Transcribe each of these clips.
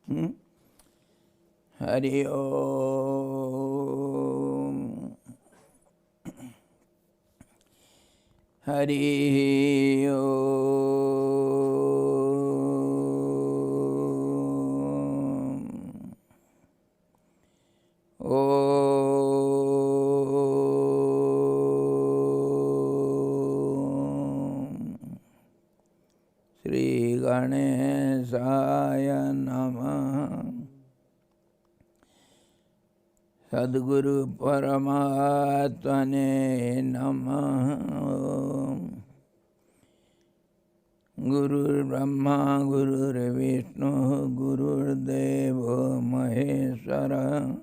Hari Om. Hari Om. Om. Shri Ganeshaya Namah. Sadguru Paramatmane Namah. Guru Brahma, Guru Vishnu, Guru Deva Maheshwara,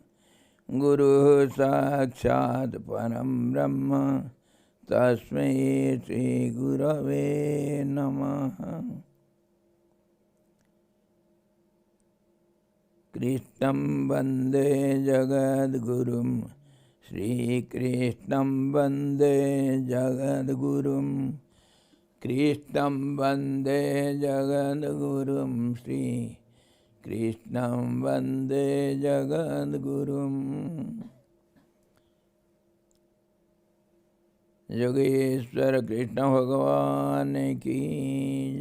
Guru Sakshat Param Brahma, Tasmai Shri Gurave Namaha. Krishnam Vande Jagadgurum, Shri Krishnam Vande Jagadgurum, Krishnam Vande Jagadgurum, Shri Krishnam Vande Jagadgurum. Yogeshwara Krishna Bhagavan ki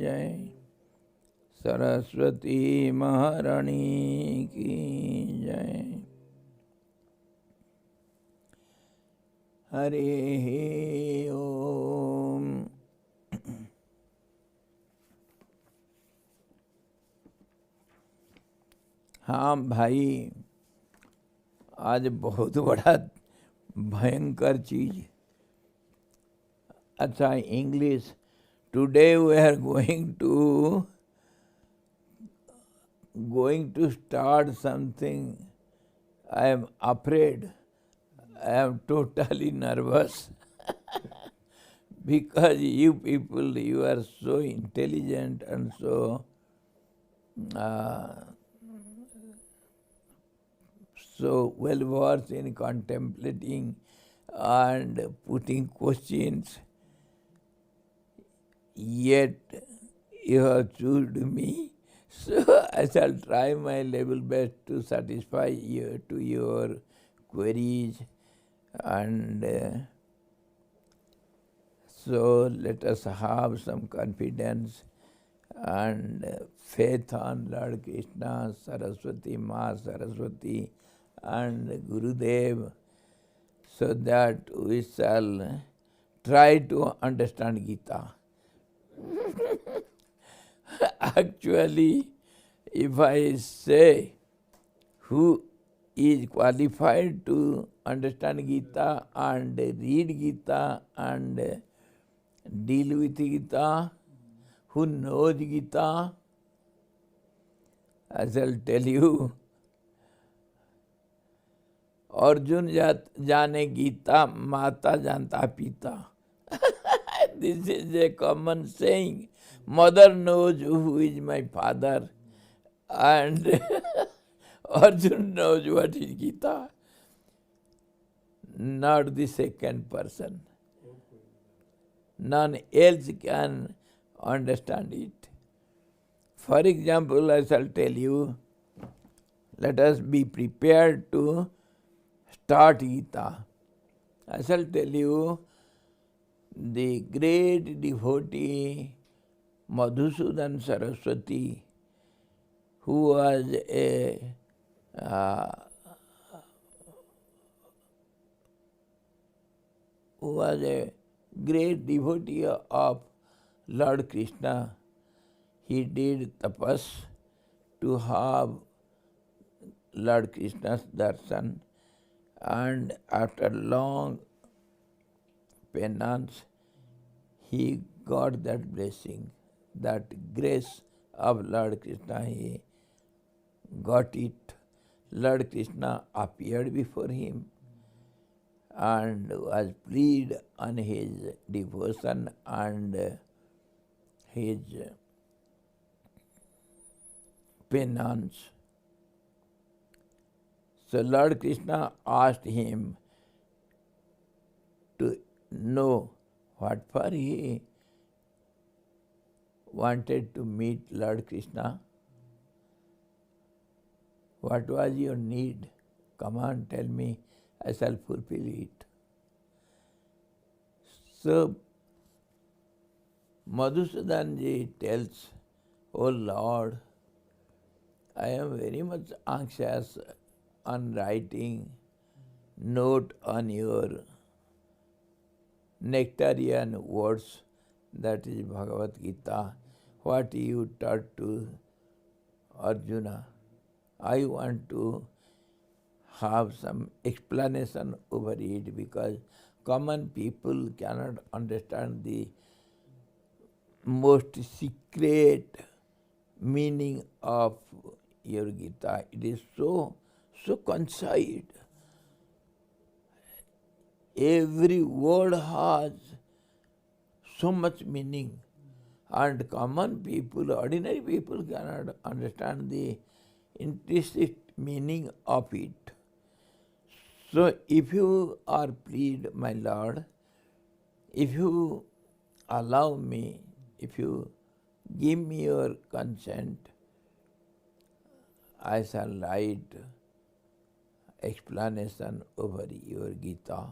jai. Saraswati Maharani ki jai. Hare Om. हाँ भाई, आज बहुत बड़ा भयंकर चीज. अच्छा, English. Today we are going to start something. I am afraid. I am totally nervous. Because you people, you are so intelligent and so well versed in contemplating and putting questions. Yet you have chosen me. So I shall try my level best to satisfy you to your queries, and so let us have some confidence and faith on Lord Krishna, Saraswati, Ma Saraswati, and Gurudev, so that we shall try to understand Gita. Actually, if I say who is qualified to understand Gita and read Gita and deal with Gita, who knows Gita, I shall tell you, Arjun jane Gita, Mata janta Pita. This is a common saying. Mother knows who is my father, and Arjun knows what is Gita, not the second person. None else can understand it. For example, I shall tell you, let us be prepared to start Gita. I shall tell you, the great devotee Madhusudan Saraswati, who was a great devotee of Lord Krishna. He did tapas to have Lord Krishna's darshan, and after long penance, he got that blessing, that grace of Lord Krishna. He got it. Lord Krishna appeared before him and was pleased on his devotion and his penance. So Lord Krishna asked him to know what for he wanted to meet Lord Krishna. What was your need? Come on, tell me, I shall fulfill it. So, Madhusudanji tells, Oh Lord, I am very much anxious on writing note on your nectarian words, that is Bhagavad Gita, what you taught to Arjuna. I want to have some explanation over it because common people cannot understand the most secret meaning of your Gita. It is so concise. Every word has so much meaning, and common people, ordinary people cannot understand the intrinsic meaning of it. So if you are pleased, my Lord, if you allow me, if you give me your consent, I shall write explanation over your Gita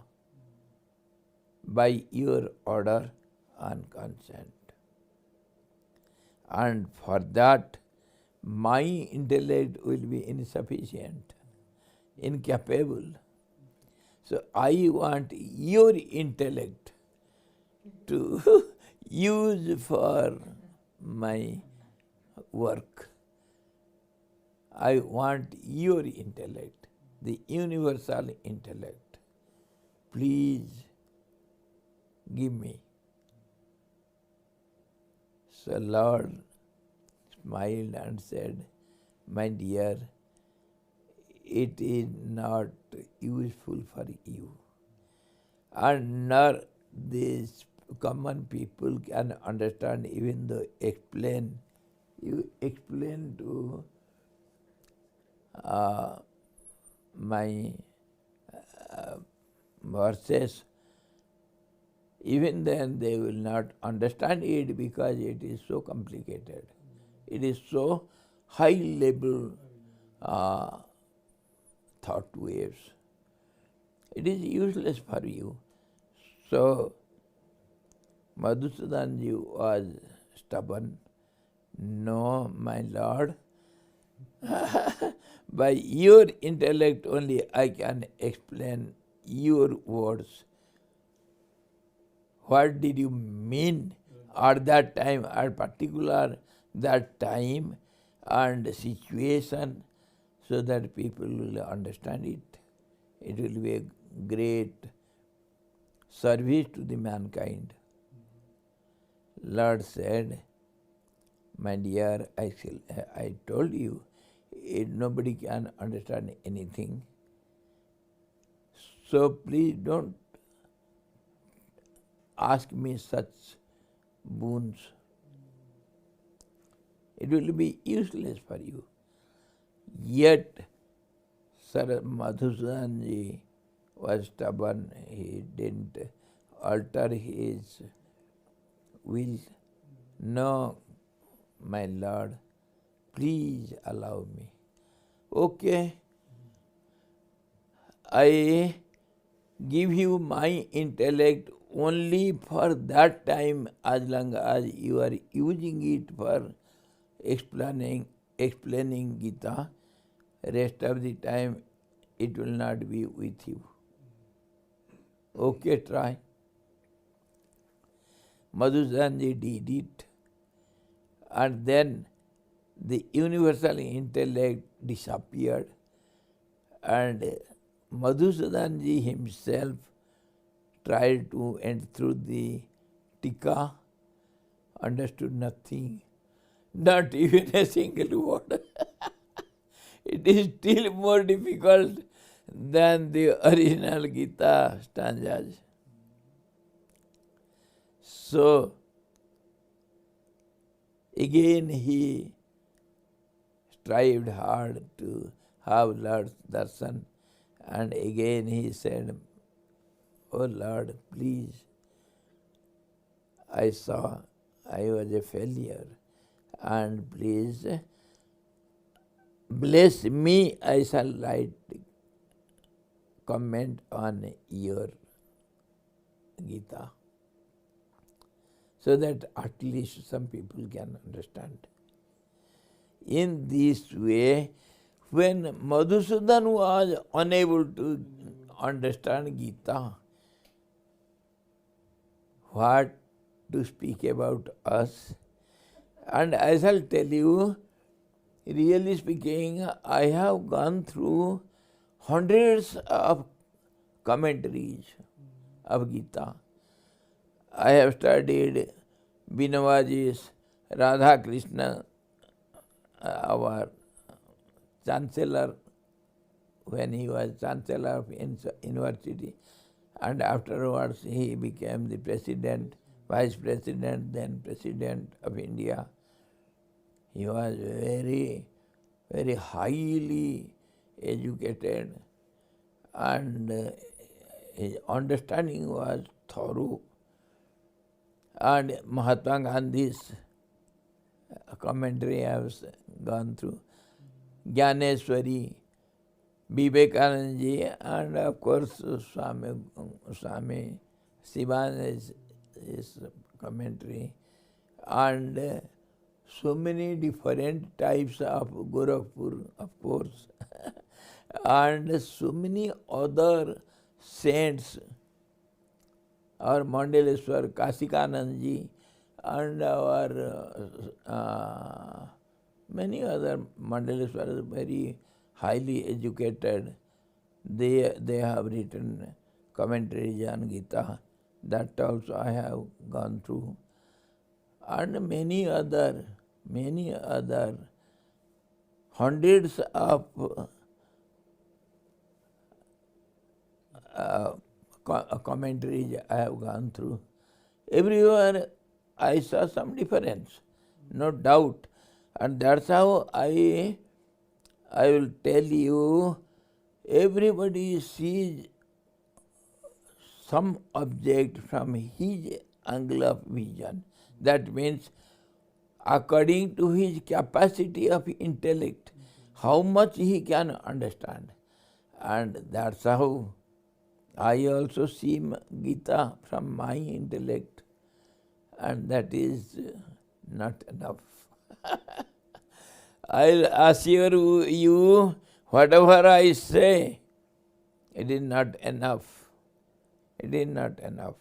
by your order and consent. And for that, my intellect will be insufficient, incapable. So I want your intellect to use for my work. I want your intellect, the universal intellect. Please give me. So Lord smiled and said, my dear, it is not useful for you. And nor these common people can understand, even though you explain to my verses, even then they will not understand it because it is so complicated. It is so high level thought waves. It is useless for you. So Madhusudanji was stubborn. No, my Lord, by your intellect only I can explain your words. What did you mean at that time, at particular that time and situation, so that people will understand it. It will be a great service to the mankind. Lord said, my dear, I told you, nobody can understand anything. So please don't ask me such boons. It will be useless for you. Yet, Sir Madhusudanji was stubborn. He didn't alter his will. No, my Lord, please allow me. Okay, I give you my intellect only for that time, as long as you are using it for explaining Gita. Rest of the time it will not be with you. Okay, try. Madhusudanji did it, and then the universal intellect disappeared, and Madhusudanji himself tried to enter through the tika, understood nothing, not even a single word. It is still more difficult than the original Gita stanzas. So, again he strived hard to have Lord's darshan, and again he said, Oh Lord, please, I saw I was a failure, and please bless me, I shall write comment on your Gita, so that at least some people can understand. In this way, when Madhusudan was unable to understand Gita, what to speak about us? And I shall tell you, really speaking, I have gone through hundreds of commentaries of Gita. I have studied Binavaji's Radha Krishna, our chancellor, when he was chancellor of university, and afterwards he became the president, vice president, then president of India. He was very, very highly educated, and his understanding was thorough. And Mahatma Gandhi's commentary I have gone through, Gyaneswari, Vivekananda ji, and of course Swami Sivan's commentary, and so many different types of Gorakhpur, of course, and so many other saints, our Mandeleshwar, Kasikanand ji, and our many other Mandeleshwar is very highly educated. They have written commentaries on Gita. That also I have gone through. And many other hundreds of commentaries I have gone through. Everywhere I saw some difference, no doubt. And that's how I will tell you, everybody sees some object from his angle of vision. That means according to his capacity of intellect, how much he can understand. And that's how I also see Gita from my intellect, and that is not enough. I'll assure you, whatever I say, it is not enough. It is not enough.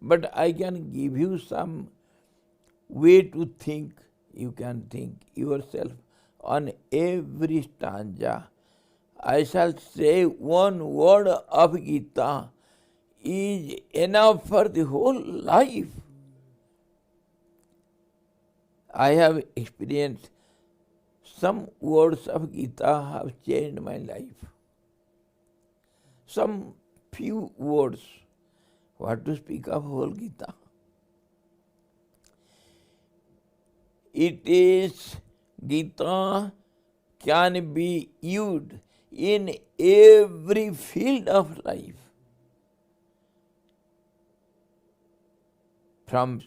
But I can give you some way to think. You can think yourself on every stanza. I shall say one word of Gita is enough for the whole life. I have experienced some words of Gita have changed my life. Some few words. What to speak of whole Gita? It is, Gita can be used in every field of life. From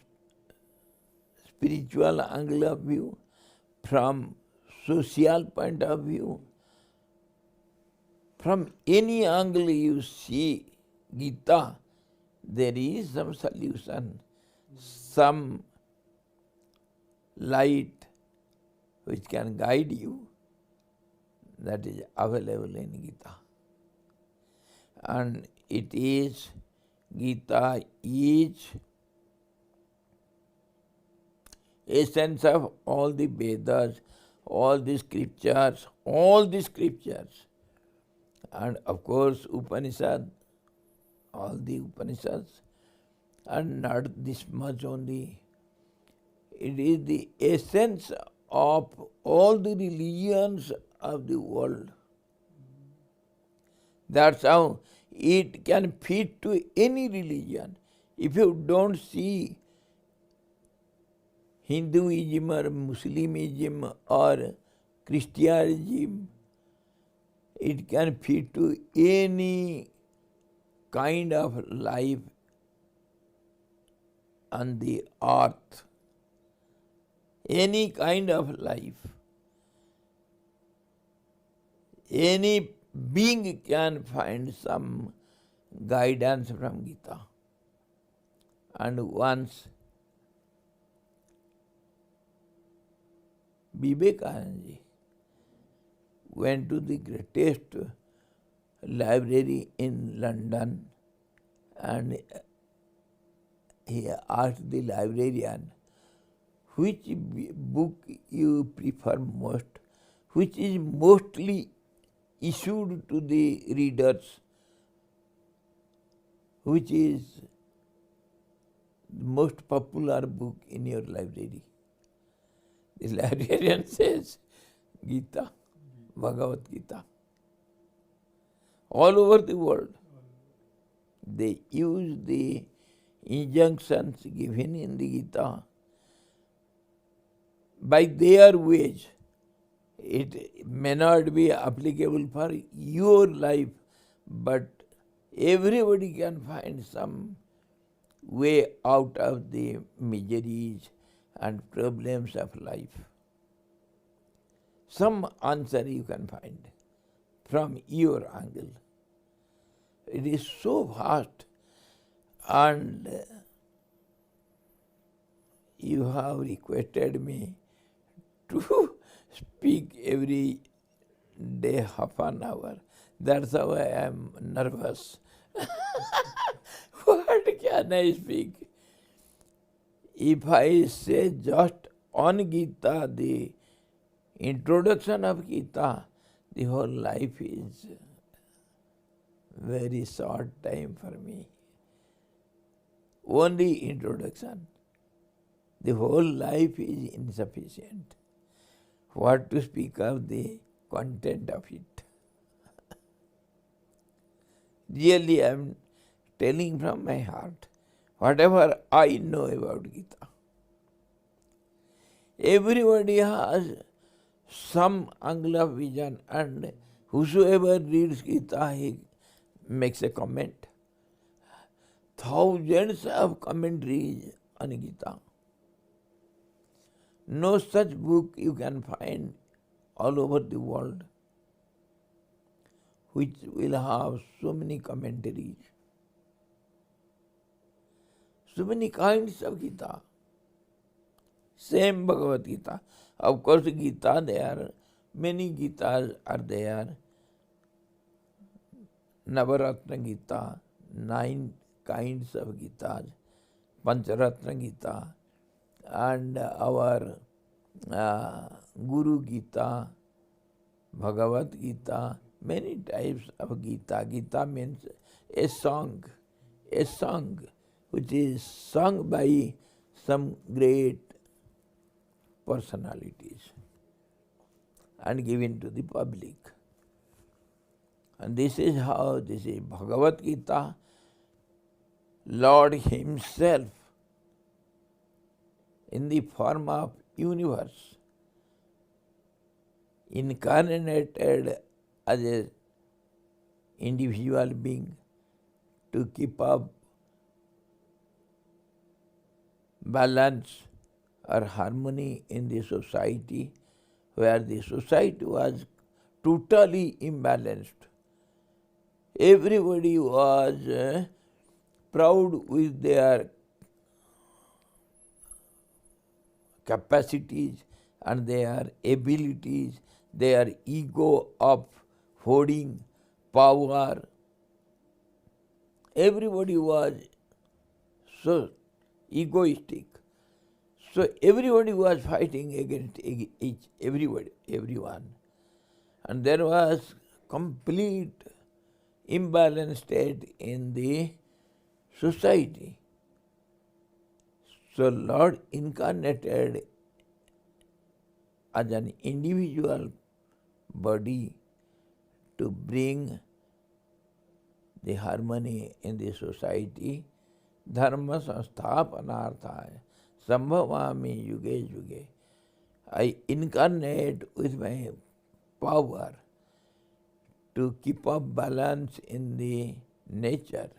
spiritual angle of view, from social point of view, from any angle you see Gita, there is some solution, some light which can guide you, that is available in Gita. And it is, Gita is essence of all the Vedas, all the scriptures, and of course Upanishad, all the Upanishads, and not this much only. It is the essence of all the religions of the world. That's how it can fit to any religion. If you don't see Hinduism or Muslimism or Christianism, it can fit to any kind of life on the earth. Any kind of life. any being can find some guidance from Gita. And once Vivekananda went to the greatest library in London and he asked the librarian, which book you prefer most, which is mostly issued to the readers, which is the most popular book in your library. The librarian says, Gita, Bhagavad Gita. All over the world, they use the injunctions given in the Gita by their ways. It may not be applicable for your life, but everybody can find some way out of the miseries and problems of life. Some answer you can find from your angle. It is so vast, and you have requested me to speak every day half an hour. That's how I am nervous. What can I speak? If I say just on Gita, the introduction of Gita, the whole life is very short time for me. Only introduction. The whole life is insufficient. What to speak of the content of it? Really, I am telling from my heart, whatever I know about Gita. Everybody has some angle of vision, and whosoever reads Gita, he makes a comment. Thousands of commentaries on Gita. No such book you can find all over the world which will have so many commentaries, so many kinds of Gita. Same Bhagavad Gita. Of course, Gita, there are many Gitas are there. Navaratna Gita, 9 kinds of Gitas, Pancharatna Gita, and our Guru Gita, Bhagavad Gita, many types of Gita. Gita means a song which is sung by some great personalities and given to the public. And this is how this is Bhagavad Gita. Lord Himself in the form of universe incarnated as an individual being to keep up balance or harmony in the society, where the society was totally imbalanced. Everybody was proud with their capacities and their abilities, their ego of holding power. Everybody was so egoistic. So everybody was fighting against everyone. And there was complete imbalanced state in the society. So Lord incarnated as an individual body to bring the harmony in the society. Dharma sansthapanarthaya sambhavami yuge yuge. I incarnate with my power to keep up balance in the nature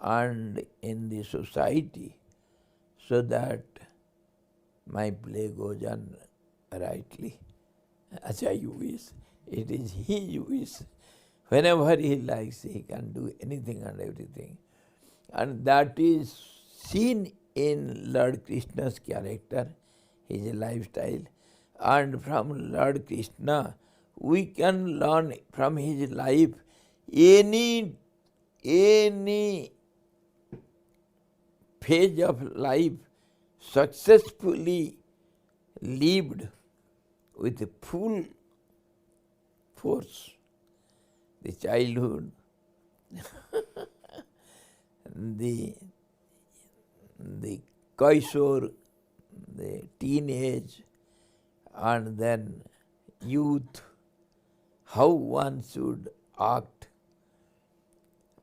and in the society, so that my play goes on rightly, as I wish. It is his wish. Whenever he likes, he can do anything and everything. And that is seen in Lord Krishna's character, his lifestyle. And from Lord Krishna, we can learn from his life any phase of life successfully lived with full force. The childhood, the Kaishore, the teenage, and then youth, how one should act,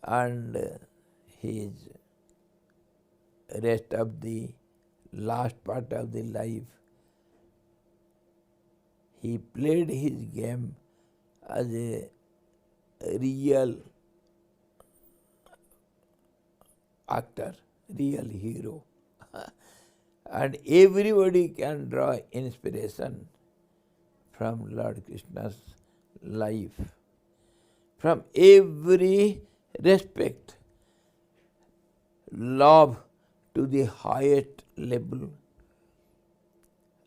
and his rest of the last part of the life. He played his game as a real actor, real hero. And everybody can draw inspiration from Lord Krishna's life. From every respect, love to the highest level,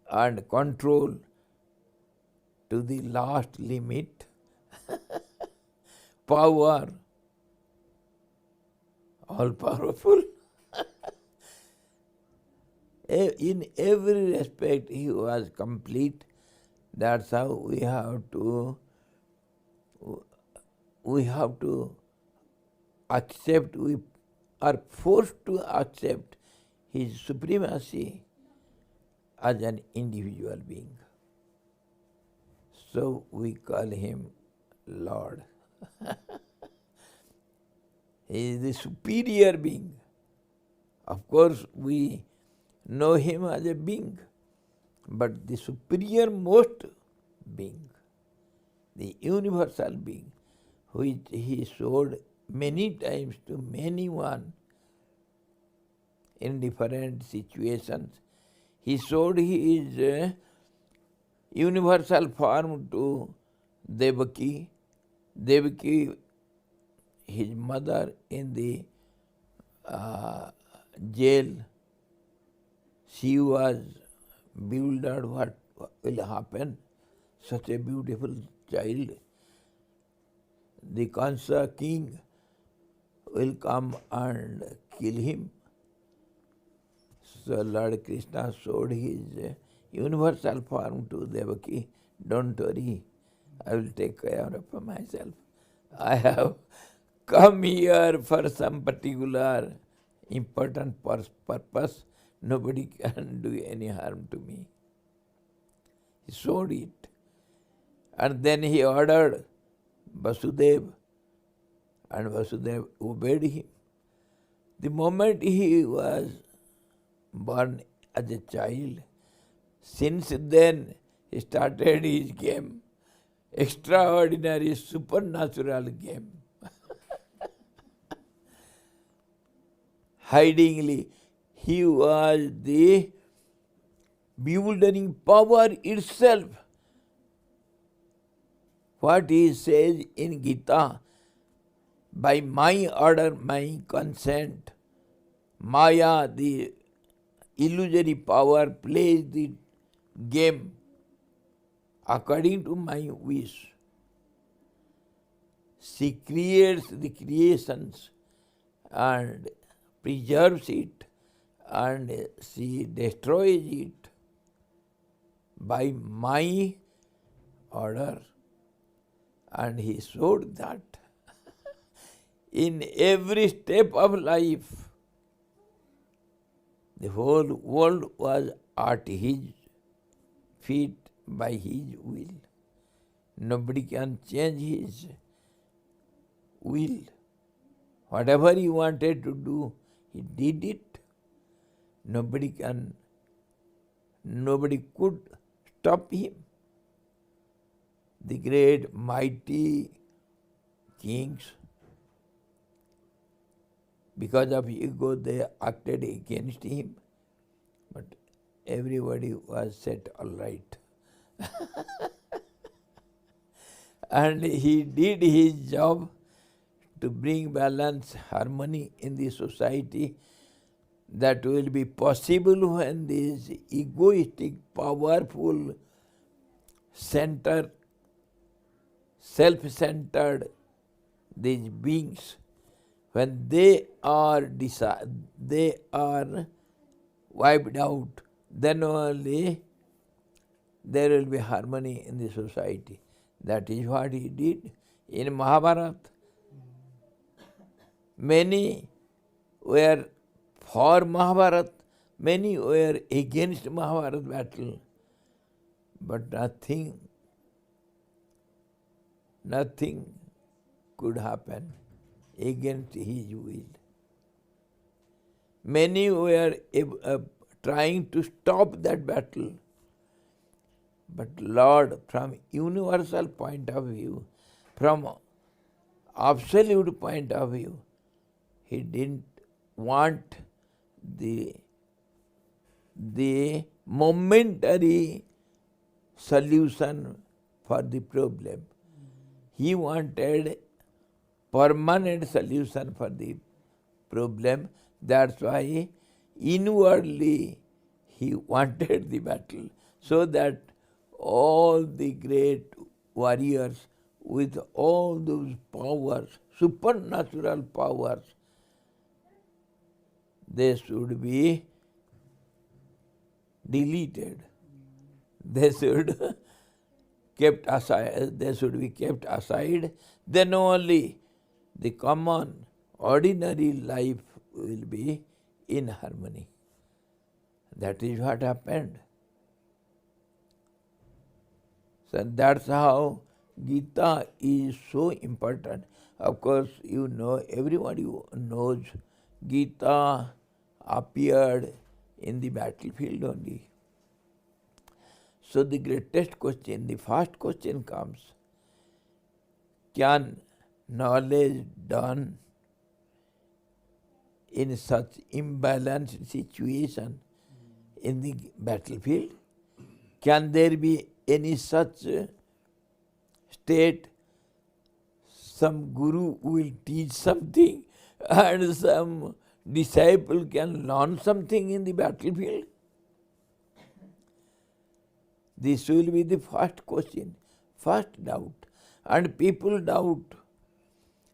and control to the last limit, power, all powerful. In every respect he was complete. That's how we have to accept, we are forced to accept his supremacy as an individual being. So we call him Lord. He is the superior being. Of course, we know him as a being, but the superior most being, the universal being, which he showed many times to many one in different situations. He showed his universal form to Devaki. Devaki, his mother in the jail, she was bewildered what will happen, such a beautiful child. The Kansa king will come and kill him. So Lord Krishna showed his universal form to Devaki. Don't worry, I will take care of myself. I have come here for some particular important purpose. Nobody can do any harm to me. He showed it. And then he ordered Vasudeva, and Vasudeva obeyed him. The moment he was born as a child, since then he started his game, extraordinary, supernatural game. Hidingly, he was the bewildering power itself. What he says in Gita, by my order, my consent, Maya, the illusory power, plays the game according to my wish. She creates the creations and preserves it, and she destroys it by my order. And he showed that in every step of life. The whole world was at his feet by his will. Nobody can change his will. Whatever he wanted to do, he did it. Nobody could stop him. The great mighty kings, because of ego, they acted against him, but everybody was set all right. and he did his job to bring balance, harmony in the society. That will be possible when these egoistic, powerful, center, self-centered, these beings, when they are wiped out, then only there will be harmony in the society. That is what he did in Mahabharata. Many were for Mahabharata, many were against Mahabharata battle, but nothing could happen against his will. Many were trying to stop that battle, but Lord, from universal point of view, from absolute point of view, he didn't want the momentary solution for the problem. He wanted permanent solution for the problem. That's why inwardly he wanted the battle, so that all the great warriors with all those powers, supernatural powers, they should be deleted. They should kept aside. They should be kept aside. Then only the common, ordinary life will be in harmony. That is what happened. So that's how Gita is so important. Of course, you know, everybody knows Gita appeared in the battlefield only. So the greatest question, the first question comes, can knowledge done in such imbalanced situation in the battlefield? Can there be any such state? Some guru will teach something and some disciple can learn something in the battlefield? This will be the first question, first doubt. And people doubt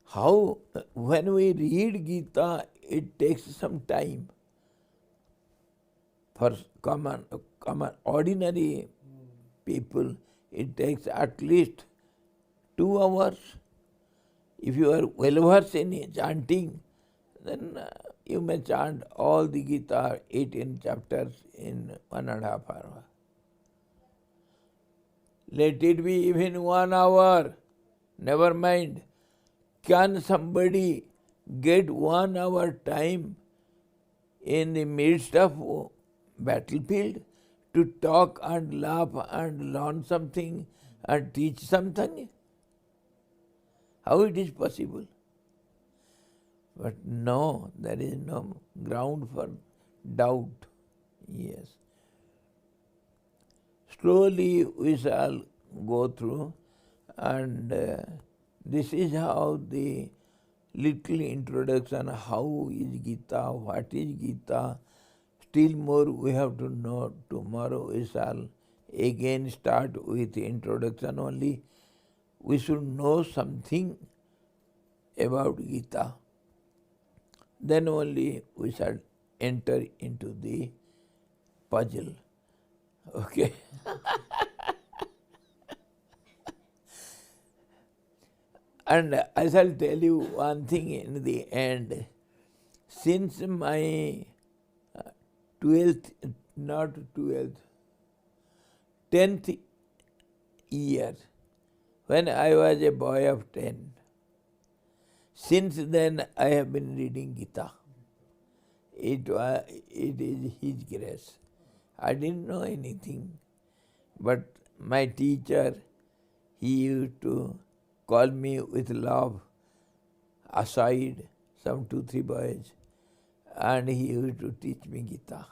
how, when we read Gita, it takes some time. For common ordinary people, it takes at least 2 hours. If you are well versed in chanting, then you may chant all the Gita, 18 chapters in 1.5 hours. Let it be even 1 hour, never mind. Can somebody get 1 hour time in the midst of battlefield to talk and laugh and learn something and teach something? How it is possible? But no, there is no ground for doubt. Yes. Slowly we shall go through, and this is how the little introduction, how is Gita, what is Gita. Still more we have to know. Tomorrow we shall again start with introduction only. We should know something about Gita. Then only we shall enter into the puzzle. Okay? And I shall tell you one thing in the end. Since my 10th year, when I was a boy of 10, since then I have been reading Gita. It is His grace. I didn't know anything, but my teacher, he used to call me with love aside, some 2-3 boys, and he used to teach me Gita.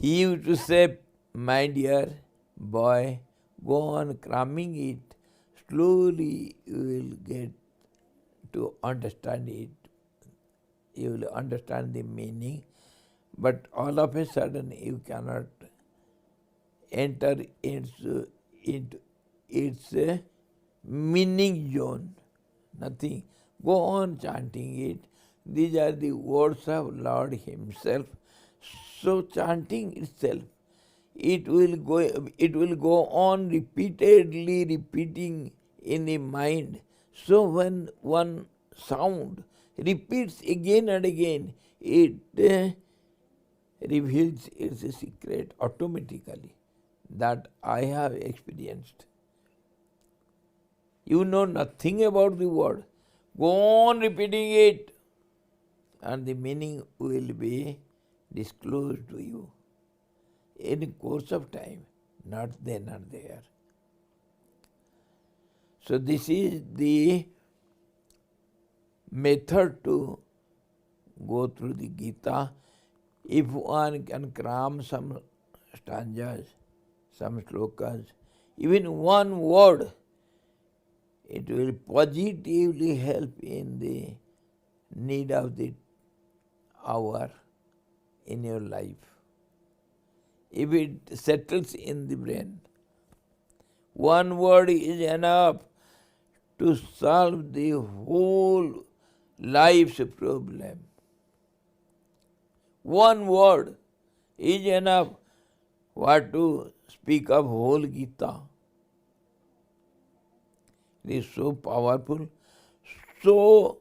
He used to say, my dear boy, go on cramming it, slowly you will get to understand it. You will understand the meaning, but all of a sudden you cannot enter into its meaning zone. Nothing. Go on chanting it. These are the words of Lord Himself. So chanting itself, it will go on repeatedly repeating in the mind. So when one sound repeats again and again, it reveals its secret automatically. That I have experienced. You know nothing about the word. Go on repeating it, and the meaning will be disclosed to you in the course of time, not then or there. So this is the method to go through the Gita. If one can cram some stanzas, some slokas, even one word, it will positively help in the need of the hour in your life. If it settles in the brain, one word is enough to solve the whole life's problem. One word is enough. What to speak of whole Gita? It is so powerful, so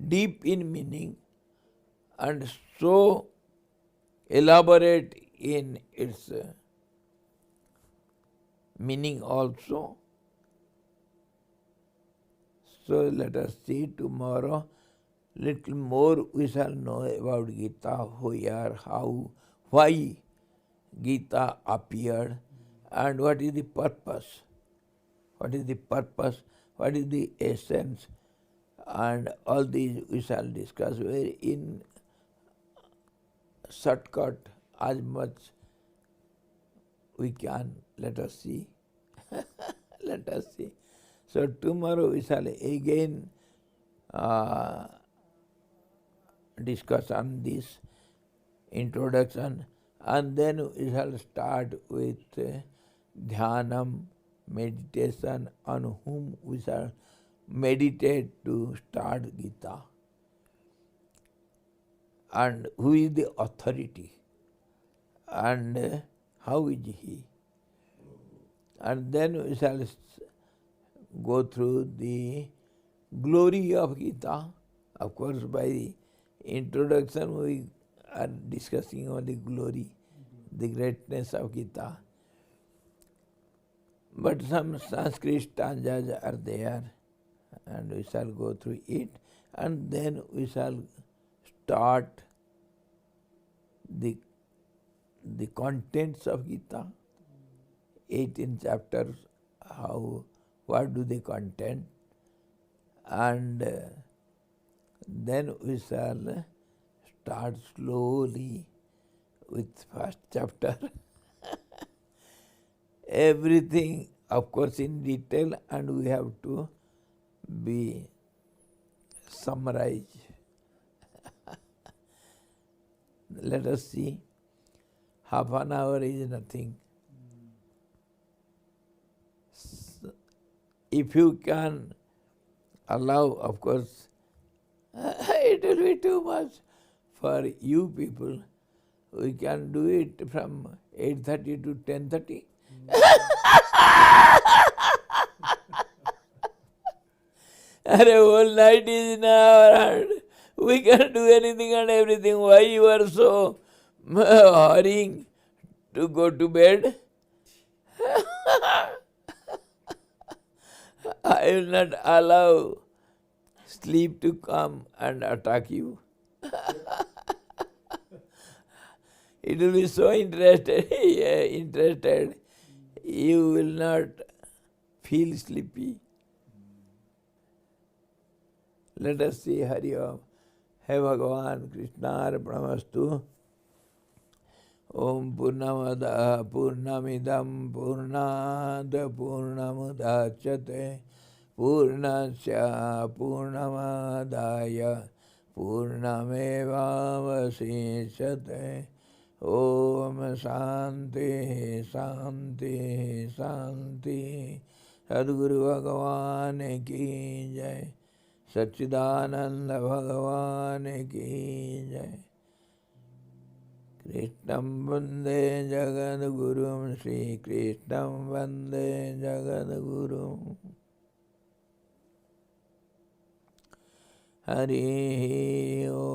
deep in meaning, and so elaborate in its meaning also. So let us see tomorrow. Little more we shall know about Gita, where, how, why Gita appeared, and what is the purpose. What is the purpose? What is the essence? And all these we shall discuss very in shortcut as much we can. Let us see. Let us see. So tomorrow we shall again discuss on this introduction, and then we shall start with dhyanam, meditation, on whom we shall meditate to start Gita, and who is the authority, and how is he. And then we shall go through the glory of Gita. Of course, by the introduction we are discussing on the glory, the greatness of Gita. But some Sanskrit stanzas are there, and we shall go through it, and then we shall start the contents of Gita. 18 chapters, what do they contain, and then we shall start slowly with first chapter. Everything, of course, in detail, and we have to be summarized. Let us see. Half an hour is nothing. If you can allow, of course, it will be too much for you people. We can do it from 8:30 to 10:30. And a whole night is in our hand. We can do anything and everything. Why you are so hurrying to go to bed? I will not allow sleep to come and attack you. It will be so interested, you will not feel sleepy. Let us see. Hari Om. Hey Bhagavan, Krishna Arpanamastu. ओम पूर्णमदः पूर्णमिदं पूर्णात् पूर्णमुदच्यते पूर्णस्य पूर्णमादाय पूर्णमेवावशिष्यते। ओम शांति शांति शांति। सद्गुरु भगवान की जय। सच्चिदानंद भगवान की जय। कृष्णं वन्दे जगद्गुरुं श्रीकृष्णं वन्दे जगद्गुरुं। हरि ओम।